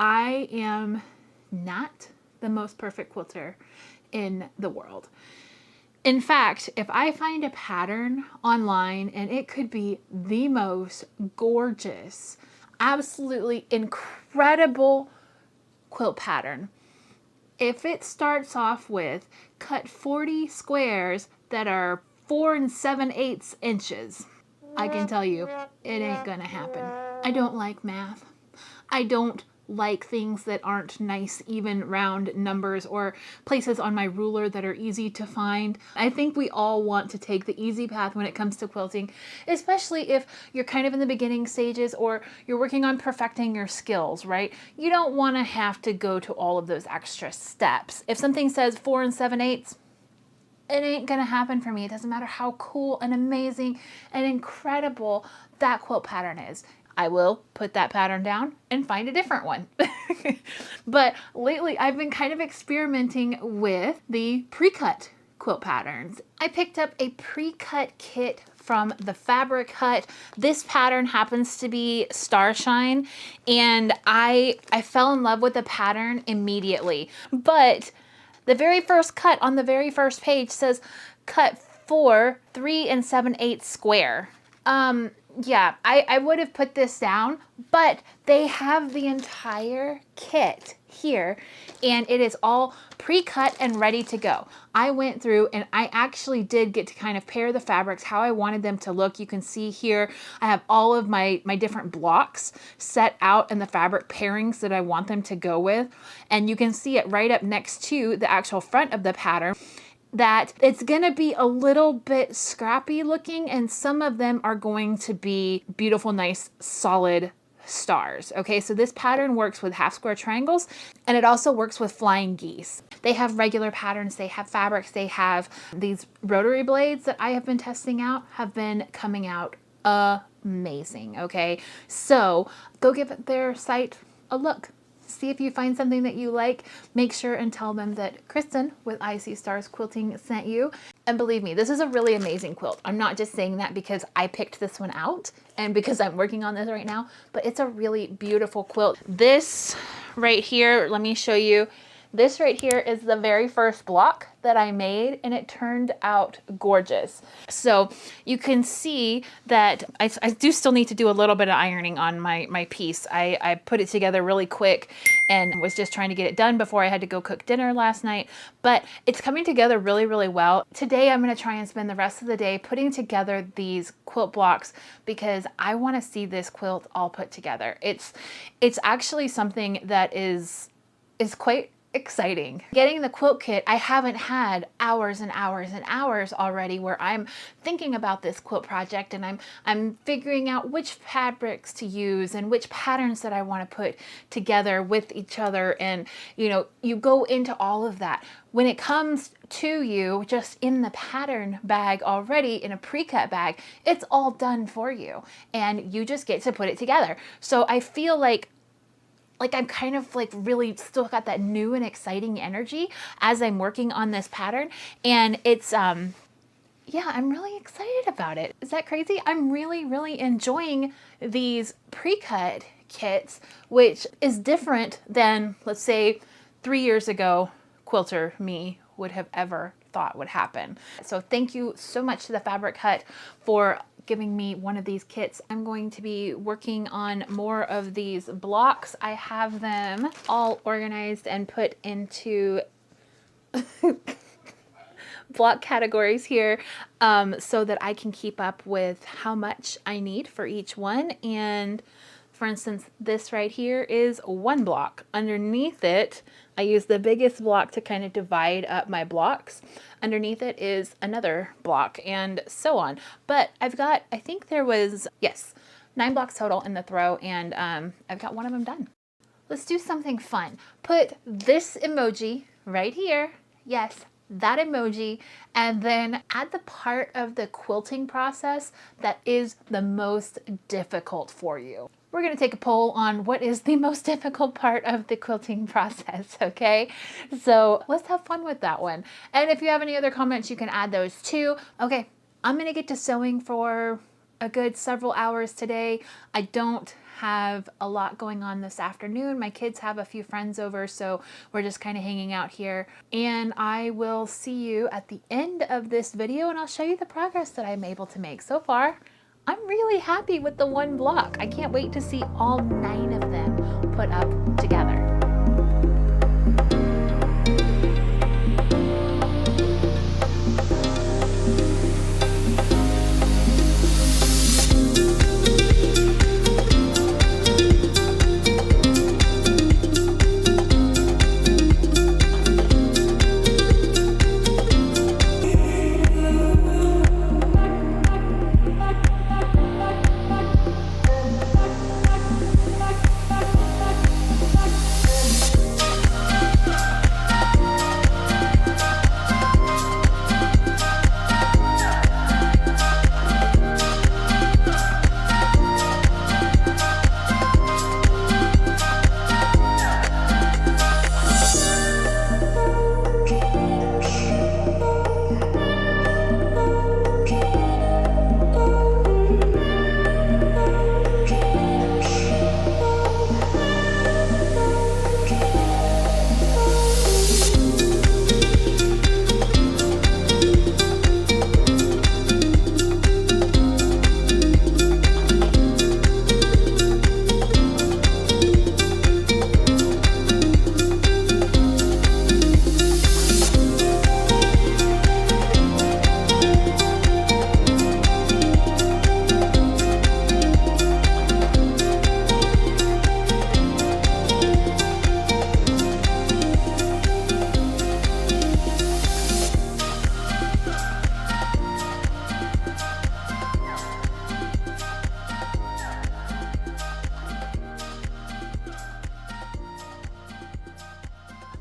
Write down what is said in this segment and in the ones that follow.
I am not the most perfect quilter in the world. In fact, if I find a pattern online and it could be the most gorgeous, absolutely incredible quilt pattern, if it starts off with cut 40 squares that are 4 7/8 inches, I can tell you it ain't gonna happen. I don't like math. I don't like things that aren't nice, even round numbers or places on my ruler that are easy to find. I think we all want to take the easy path when it comes to quilting, especially if you're kind of in the beginning stages or you're working on perfecting your skills, right? You don't want to have to go to all of those extra steps. If something says 4 7/8, it ain't gonna happen for me. It doesn't matter how cool and amazing and incredible that quilt pattern is. I will put that pattern down and find a different one. But lately I've been kind of experimenting with the pre-cut quilt patterns. I picked up a pre-cut kit from the Fabric Hut. This pattern happens to be Starshine, and I fell in love with the pattern immediately. But the very first cut on the very first page says cut 4 3 7/8 square. Yeah, I would have put this down, but they have the entire kit here and it is all pre-cut and ready to go. I went through and I actually did get to kind of pair the fabrics how I wanted them to look. You can see here I have all of my different blocks set out and the fabric pairings that I want them to go with, and you can see it right up next to the actual front of the pattern that it's going to be a little bit scrappy looking, and some of them are going to be beautiful, nice, solid stars. Okay, so this pattern works with half square triangles, and it also works with flying geese. They have regular patterns, they have fabrics, they have these rotary blades that I have been testing out, have been coming out amazing. Okay, so go give their site a look. See if you find something that you like. Make sure and tell them that Kristen with IC Stars Quilting sent you. And believe me, this is a really amazing quilt. I'm not just saying that because I picked this one out and because I'm working on this right now, but it's a really beautiful quilt. This right here, let me show you. This right here is the very first block that I made, and it turned out gorgeous. So you can see that I do still need to do a little bit of ironing on my piece. I put it together really quick and was just trying to get it done before I had to go cook dinner last night, but it's coming together really, really well. Today I'm going to try and spend the rest of the day putting together these quilt blocks because I want to see this quilt all put together. It's actually something that is quite exciting. Getting the quilt kit, I haven't had hours and hours and hours already where I'm thinking about this quilt project and I'm figuring out which fabrics to use and which patterns that I want to put together with each other, and you know, you go into all of that. When it comes to you just in the pattern bag already, in a pre-cut bag, it's all done for you and you just get to put it together. So I feel like I'm kind of like really still got that new and exciting energy as I'm working on this pattern. And it's, yeah, I'm really excited about it. Is that crazy? I'm really, really enjoying these pre-cut kits, which is different than, let's say, 3 years ago, quilter me would have ever thought would happen. So thank you so much to the Fabric Hut for giving me one of these kits. I'm going to be working on more of these blocks. I have them all organized and put into block categories here so that I can keep up with how much I need for each one. And for instance, this right here is one block. Underneath it, I use the biggest block to kind of divide up my blocks. Underneath it is another block and so on. But I've got, I think there was, yes, 9 blocks total in the throw, and I've got one of them done. Let's do something fun. Put this emoji right here. Yes, that emoji, and then add the part of the quilting process that is the most difficult for you. We're going to take a poll on what is the most difficult part of the quilting process, okay? So let's have fun with that one. And if you have any other comments, you can add those too. Okay, I'm going to get to sewing for a good several hours today. I don't have a lot going on this afternoon. My kids have a few friends over, so we're just kind of hanging out here. And I will see you at the end of this video, and I'll show you the progress that I'm able to make. So far, I'm really happy with the one block. I can't wait to see all 9 of them put up together.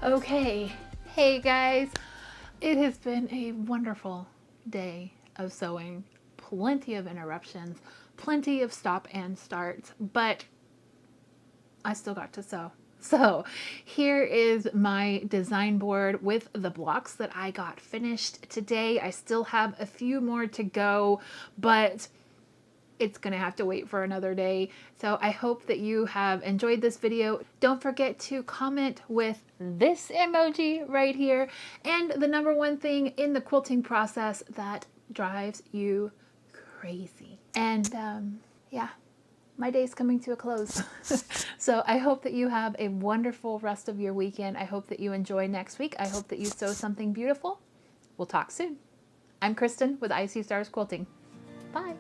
Okay, hey guys, it has been a wonderful day of sewing. Plenty of interruptions, plenty of stop and starts, but I still got to sew. So here is my design board with the blocks that I got finished today. I still have a few more to go, but it's gonna have to wait for another day. So I hope that you have enjoyed this video. Don't forget to comment with this emoji right here and the number one thing in the quilting process that drives you crazy. And yeah, my day's coming to a close. So I hope that you have a wonderful rest of your weekend. I hope that you enjoy next week. I hope that you sew something beautiful. We'll talk soon. I'm Kristen with IC Stars Quilting. Bye.